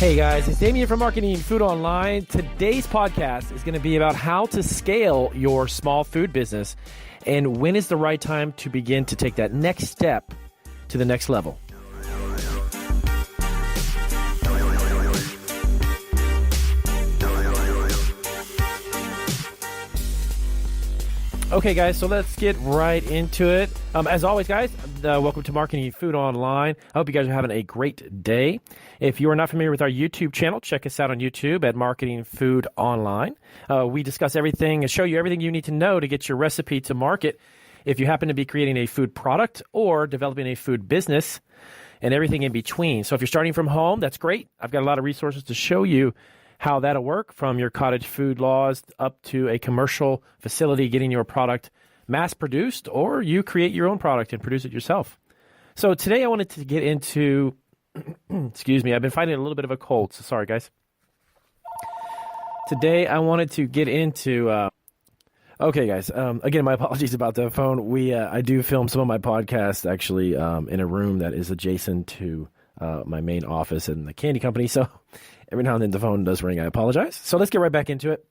Hey guys, it's Damien from Marketing Food Online. Today's podcast is going to be about how to scale your small food business and when is the right time to begin to take that next step to the next level. Okay, guys, so let's get right into it. As always, guys, welcome to Marketing Food Online. I hope you guys are having a great day. If you are not familiar with our YouTube channel, check us out on YouTube at Marketing Food Online. We discuss everything and show you everything you need to know to get your recipe to market if you happen to be creating a food product or developing a food business and everything in between. So if you're starting from home, that's great. I've got a lot of resources to show you how that'll work, from your cottage food laws up to a commercial facility getting your product mass produced, or you create your own product and produce it yourself. So today I wanted to get into, excuse me, I've been fighting a little bit of a cold, so sorry guys. Today I wanted to get into, okay guys, again, my apologies about the phone. I do film some of my podcasts actually in a room that is adjacent to my main office in the candy company, so every now and then the phone does ring. I apologize. So let's get right back into it.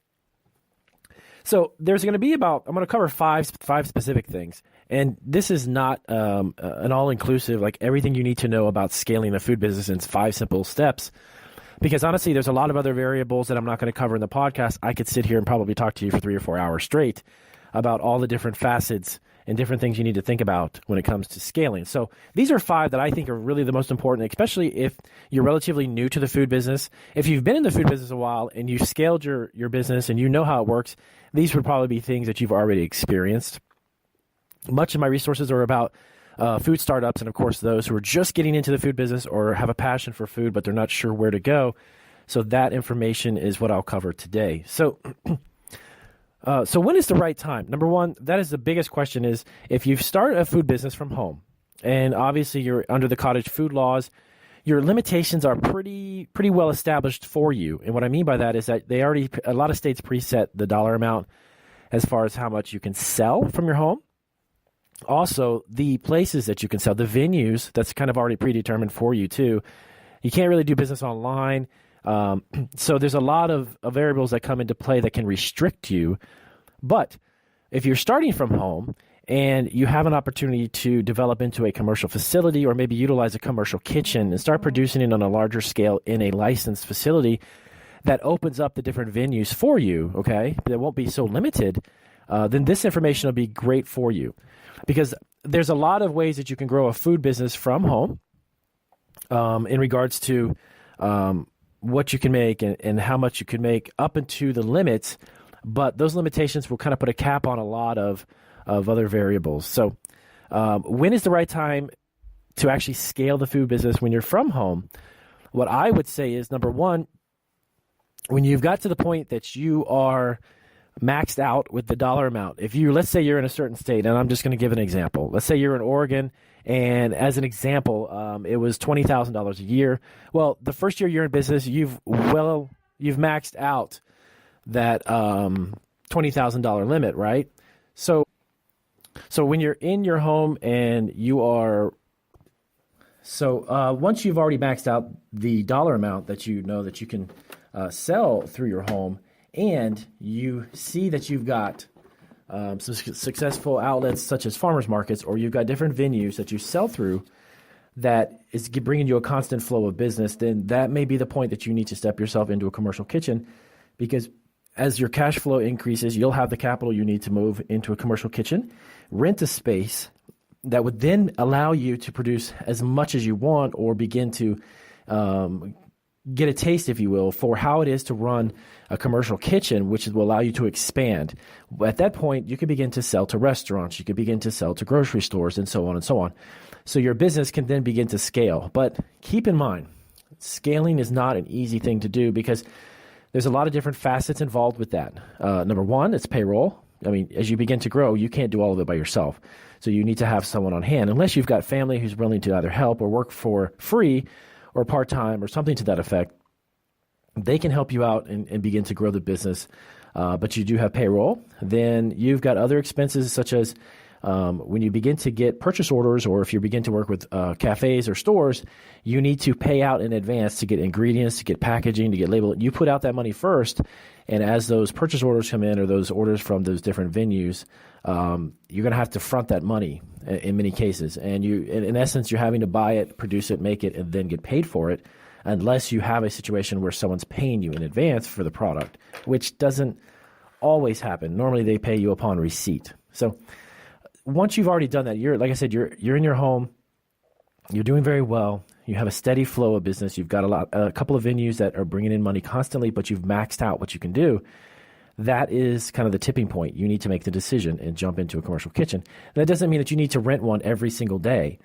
So there's going to be I'm going to cover five specific things. And this is not an all-inclusive, like everything you need to know about scaling a food business in 5 simple steps. Because honestly, there's a lot of other variables that I'm not going to cover in the podcast. I could sit here and probably talk to you for 3 or 4 hours straight about all the different facets and different things you need to think about when it comes to scaling. So these are 5 that I think are really the most important, especially if you're relatively new to the food business. If you've been in the food business a while and you've scaled your business and you know how it works, these would probably be things that you've already experienced. Much of my resources are about food startups and, of course, those who are just getting into the food business or have a passion for food, but they're not sure where to go. So that information is what I'll cover today. So when is the right time? Number one, that is the biggest question, is if you start a food business from home, and obviously you're under the cottage food laws, your limitations are pretty well established for you. And what I mean by that is that a lot of states preset the dollar amount as far as how much you can sell from your home. Also, the places that you can sell, the venues, that's kind of already predetermined for you too. You can't really do business online. So there's a lot of variables that come into play that can restrict you. But if you're starting from home and you have an opportunity to develop into a commercial facility, or maybe utilize a commercial kitchen and start producing it on a larger scale in a licensed facility, that opens up the different venues for you, okay, that won't be so limited, then this information will be great for you. Because there's a lot of ways that you can grow a food business from home in regards to what you can make and how much you can make up into the limits, but those limitations will kind of put a cap on a lot of other variables. So when is the right time to actually scale the food business when you're from home? What I would say is, number one, when you've got to the point that you are maxed out with the dollar amount. Let's say you're in a certain state, and I'm just going to give an example. Let's say you're in Oregon, and as an example, it was $20,000 a year. Well, the first year you're in business, you've maxed out that $20,000 limit, right? So when you're in your home and you are, once you've already maxed out the dollar amount that you know that you can sell through your home, and you see that you've got some successful outlets such as farmers markets, or you've got different venues that you sell through that is bringing you a constant flow of business, then that may be the point that you need to step yourself into a commercial kitchen, because as your cash flow increases, you'll have the capital you need to move into a commercial kitchen, rent a space that would then allow you to produce as much as you want, or begin to get a taste, if you will, for how it is to run a commercial kitchen, which will allow you to expand. At that point, you can begin to sell to restaurants, you can begin to sell to grocery stores, and so on and so on. So your business can then begin to scale. But keep in mind, scaling is not an easy thing to do, because there's a lot of different facets involved with that. Number one, it's payroll. I mean, as you begin to grow, you can't do all of it by yourself. So you need to have someone on hand, unless you've got family who's willing to either help or work for free or part-time or something to that effect. They can help you out and begin to grow the business. But you do have payroll. Then you've got other expenses such as when you begin to get purchase orders, or if you begin to work with cafes or stores, you need to pay out in advance to get ingredients, to get packaging, to get labeled. You put out that money first, and as those purchase orders come in, or those orders from those different venues, you're going to have to front that money in many cases. And in essence, you're having to buy it, produce it, make it, and then get paid for it, unless you have a situation where someone's paying you in advance for the product, which doesn't always happen. Normally, they pay you upon receipt. So once you've already done that, like I said, you're in your home, you're doing very well, you have a steady flow of business, you've got a couple of venues that are bringing in money constantly, but you've maxed out what you can do. That is kind of the tipping point. You need to make the decision and jump into a commercial kitchen. That doesn't mean that you need to rent one every single day.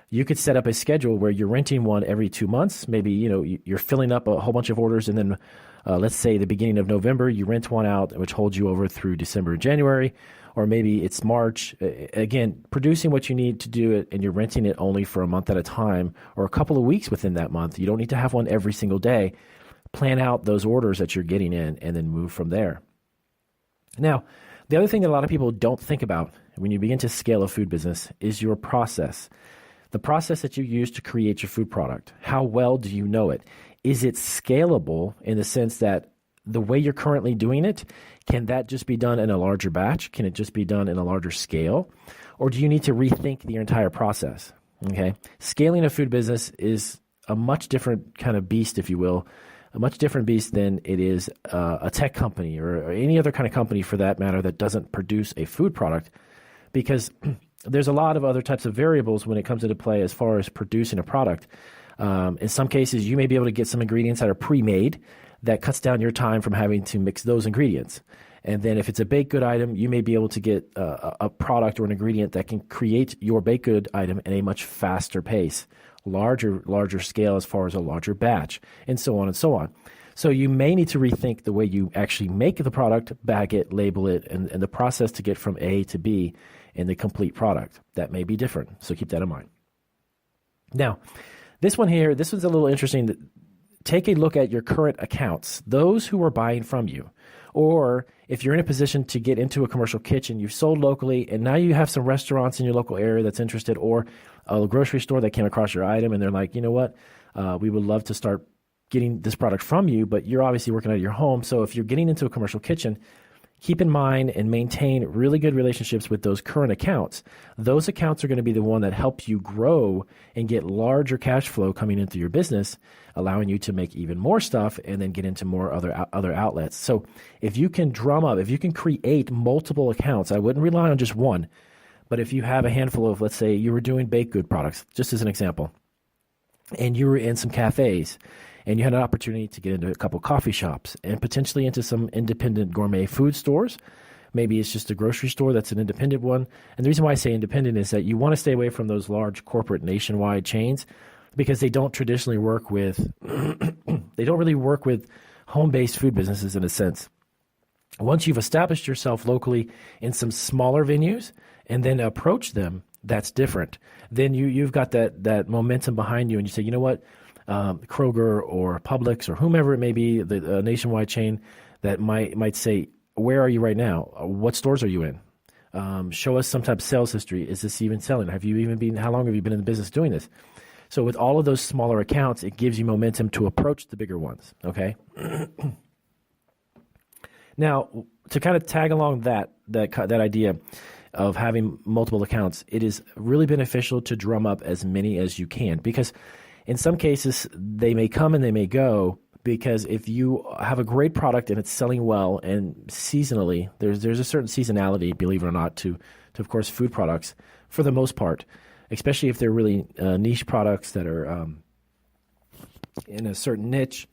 You could set up a schedule where you're renting one every 2 months. Maybe, you're filling up a whole bunch of orders, and then let's say the beginning of November, you rent one out, which holds you over through December and January, or maybe it's March. Again, producing what you need to do it, and you're renting it only for a month at a time, or a couple of weeks within that month. You don't need to have one every single day. Plan out those orders that you're getting in, and then move from there. Now, the other thing that a lot of people don't think about when you begin to scale a food business is your process. The process that you use to create your food product. How well do you know it? Is it scalable in the sense that the way you're currently doing it, can that just be done in a larger batch? Can it just be done in a larger scale? Or do you need to rethink the entire process? Okay. Scaling a food business is a much different kind of beast, if you will, a much different beast than it is a tech company or any other kind of company for that matter that doesn't produce a food product, because there's a lot of other types of variables when it comes into play as far as producing a product. In some cases, you may be able to get some ingredients that are pre-made that cuts down your time from having to mix those ingredients. And then if it's a baked good item, you may be able to get a product or an ingredient that can create your baked good item in a much faster pace, larger scale as far as a larger batch, and so on and so on. So you may need to rethink the way you actually make the product, bag it, label it, and the process to get from A to B in the complete product. That may be different, so keep that in mind. Now, this one here, this one's a little interesting. Take a look at your current accounts, those who are buying from you. Or if you're in a position to get into a commercial kitchen, you've sold locally, and now you have some restaurants in your local area that's interested, or a grocery store that came across your item, and they're like, you know what, we would love to start getting this product from you, but you're obviously working out of your home. So if you're getting into a commercial kitchen, keep in mind and maintain really good relationships with those current accounts. Those accounts are going to be the one that help you grow and get larger cash flow coming into your business, allowing you to make even more stuff and then get into more other outlets. So if you can drum up, if you can create multiple accounts, I wouldn't rely on just one, but if you have a handful of, let's say you were doing baked good products, just as an example, and you were in some cafes, and you had an opportunity to get into a couple coffee shops and potentially into some independent gourmet food stores. Maybe it's just a grocery store that's an independent one. And the reason why I say independent is that you want to stay away from those large corporate nationwide chains, because they don't traditionally work with, they don't really work with home-based food businesses in a sense. Once you've established yourself locally in some smaller venues and then approach them, that's different. Then you've got that momentum behind you, and you say, you know what, Kroger or Publix or whomever it may be, the nationwide chain that might say, where are you right now? What stores are you in? Show us some type of sales history. Is this even selling? How long have you been in the business doing this? So with all of those smaller accounts, it gives you momentum to approach the bigger ones, okay? Now, to kind of tag along that idea of having multiple accounts, it is really beneficial to drum up as many as you can, because in some cases, they may come and they may go, because if you have a great product and it's selling well, and seasonally, there's a certain seasonality, believe it or not, to of course, food products for the most part, especially if they're really niche products that are in a certain niche.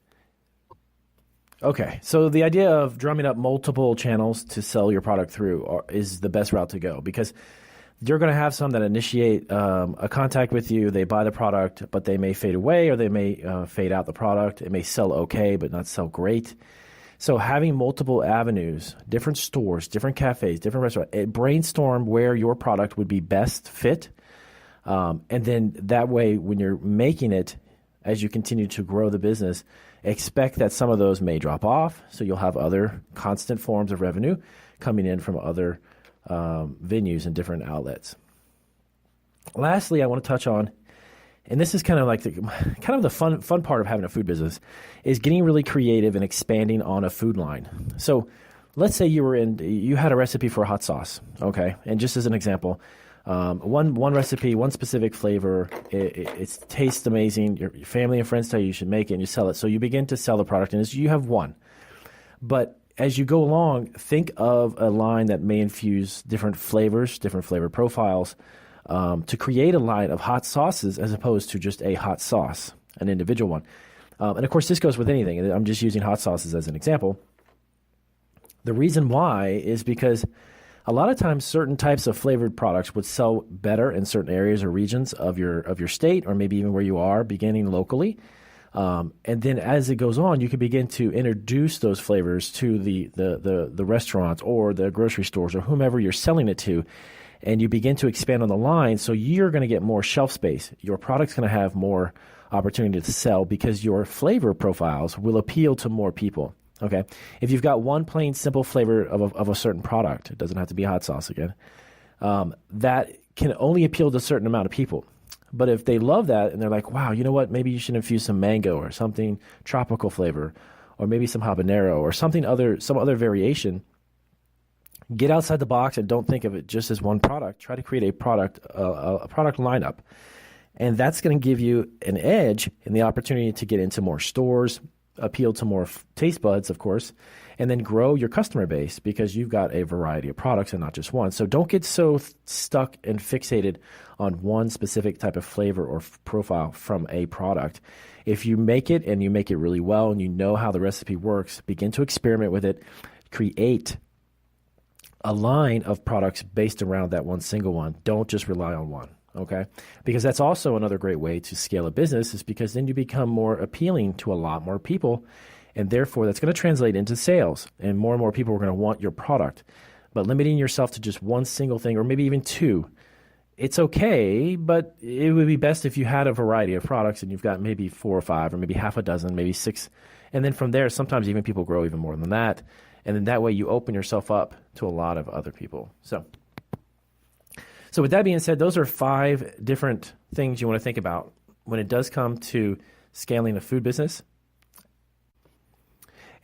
Okay, so the idea of drumming up multiple channels to sell your product through is the best route to go, because you're going to have some that initiate a contact with you. They buy the product, but they may fade away, or they may fade out the product. It may sell okay, but not sell great. So having multiple avenues, different stores, different cafes, different restaurants, brainstorm where your product would be best fit. And then that way, when you're making it, as you continue to grow the business, expect that some of those may drop off. So you'll have other constant forms of revenue coming in from other venues and different outlets. Lastly, I want to touch on, and this is kind of like the fun part of having a food business, is getting really creative and expanding on a food line. So let's say you had a recipe for a hot sauce, okay? And just as an example, one recipe, one specific flavor, it tastes amazing. Your family and friends tell you should make it, and you sell it. So you begin to sell the product, and you have one. But as you go along, think of a line that may infuse different flavors, different flavor profiles, to create a line of hot sauces as opposed to just a hot sauce, an individual one. And of course, this goes with anything. I'm just using hot sauces as an example. The reason why is because a lot of times certain types of flavored products would sell better in certain areas or regions of your state, or maybe even where you are, beginning locally. And then as it goes on, you can begin to introduce those flavors to the restaurants or the grocery stores or whomever you're selling it to. And you begin to expand on the line, so you're going to get more shelf space. Your product's going to have more opportunity to sell because your flavor profiles will appeal to more people. Okay, if you've got one plain simple flavor of a certain product, it doesn't have to be hot sauce again, that can only appeal to a certain amount of people. But if they love that and they're like, wow, you know what, maybe you should infuse some mango or something tropical flavor, or maybe some habanero or some other variation. Get outside the box and don't think of it just as one product. Try to create a product lineup. And that's going to give you an edge in the opportunity to get into more stores, appeal to more taste buds, of course, and then grow your customer base because you've got a variety of products and not just one. So don't get so stuck and fixated on one specific type of flavor or profile from a product. If you make it and you make it really well and you know how the recipe works, begin to experiment with it, create a line of products based around that one single one. Don't just rely on one, okay? Because that's also another great way to scale a business, is because then you become more appealing to a lot more people, and therefore that's going to translate into sales, and more people are going to want your product. But limiting yourself to just one single thing, or maybe even two, it's okay, but it would be best if you had a variety of products and you've got maybe 4 or 5 or maybe half a dozen, maybe 6. And then from there, sometimes even people grow even more than that. And then that way you open yourself up to a lot of other people. So with that being said, those are 5 different things you want to think about when it does come to scaling a food business.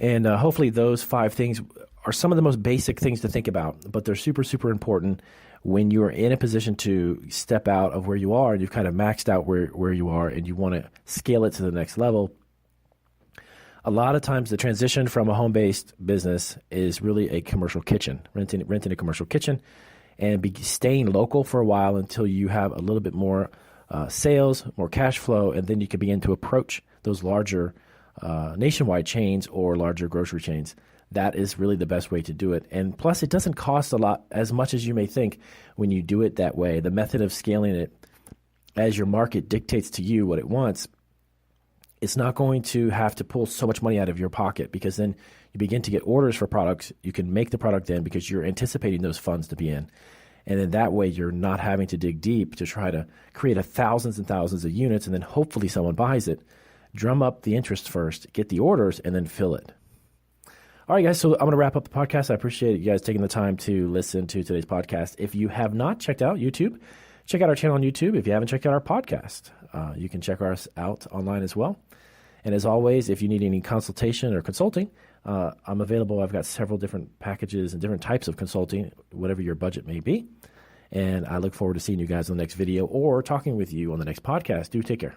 And hopefully those 5 things are some of the most basic things to think about, but they're super, super important when you're in a position to step out of where you are and you've kind of maxed out where you are and you want to scale it to the next level. A lot of times the transition from a home-based business is really a commercial kitchen, renting a commercial kitchen, and staying local for a while until you have a little bit more sales, more cash flow, and then you can begin to approach those larger nationwide chains or larger grocery chains. That is really the best way to do it. And plus, it doesn't cost a lot, as much as you may think, when you do it that way. The method of scaling it as your market dictates to you what it wants, it's not going to have to pull so much money out of your pocket, because then you begin to get orders for products. You can make the product in because you're anticipating those funds to be in. And then that way you're not having to dig deep to try to create thousands and thousands of units and then hopefully someone buys it. Drum up the interest first, get the orders, and then fill it. All right, guys, so I'm going to wrap up the podcast. I appreciate you guys taking the time to listen to today's podcast. If you have not checked out YouTube, check out our channel on YouTube. If you haven't checked out our podcast, you can check us out online as well. And as always, if you need any consultation or consulting, I'm available. I've got several different packages and different types of consulting, whatever your budget may be. And I look forward to seeing you guys on the next video or talking with you on the next podcast. Do take care.